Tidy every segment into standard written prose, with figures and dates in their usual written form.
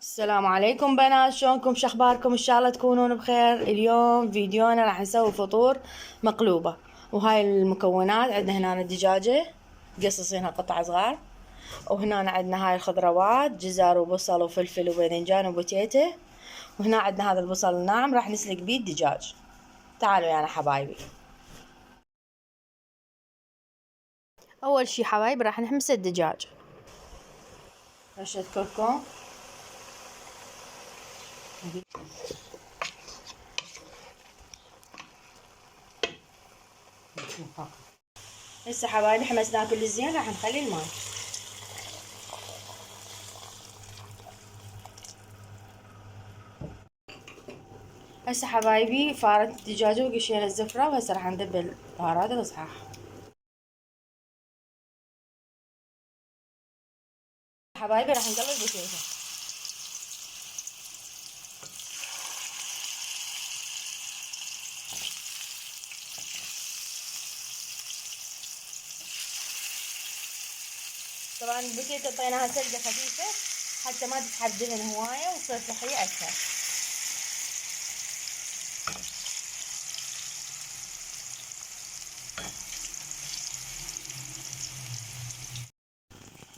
السلام عليكم بنات، شلونكم؟ شخباركم؟ ان شاء الله تكونون بخير. اليوم فيديونا راح نسوي فطور مقلوبة. وهاي المكونات عندنا هنا الدجاجة قصصينها قطع صغار، وهنا عندنا هاي الخضروات جزر وبصل وفلفل وباذنجان وبوتيتة، وهنا عندنا هذا البصل الناعم راح نسلق بيه الدجاج. تعالوا يا حبايبي. اول شي حبايبي راح نحمس الدجاج، رشة كركم، هسه حبايبي حمسناه كل زين، راح نخلي الماء. هسه حبايبي فارت الدجاجة وقشينا الزفرة، وهسه راح ندب البهارات الصحاح. حبايبي راح نقلب البوتيتة. طبعا البوتيتة طيناها سلقة خفيفة حتى ما تسحب دهن هواية وتصير صحية أكثر.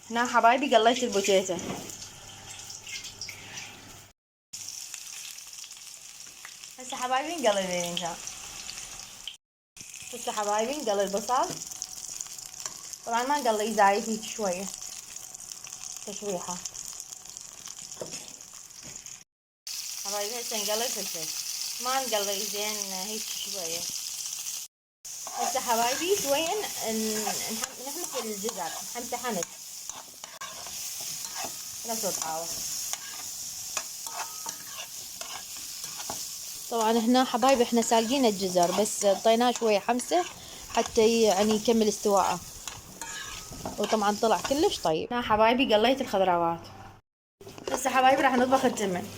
هنا حبايبي قليت البوتيتة. هسه حبايبي نقلي الباذنجان. هسه حبايبي نقلي البصل، طبعا ما نقليه زايد، هيك شوية تشويحة. حبايبي هسه نقلي الفلفل، ما نقلي زين هيك شوية. هسه حبايبي شوية نحمس الجزر، حمسة حمس لا صوت عاوة. طبعا هنا حبايبي احنا سالقين الجزر بس طيناه شوية حمسة حتى يعني يكمل استواءه، وطبعا طلع كلش طيب. هنا حبايبي قليت الخضروات. هسه حبايبي راح نطبخ التمن.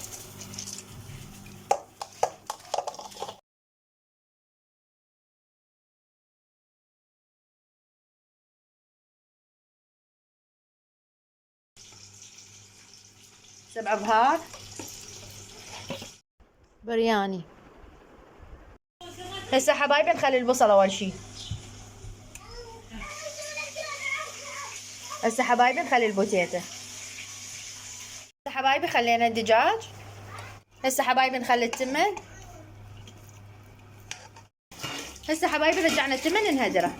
سبع بهار برياني. هسه حبايبي نخلي البصل اول شي. هسه حبايبي نخلي البوتيتة. هسه حبايبي خلينا الدجاج. هسه حبايبي نخلي التمن. هسه حبايبي رجعنا التمن نهدره.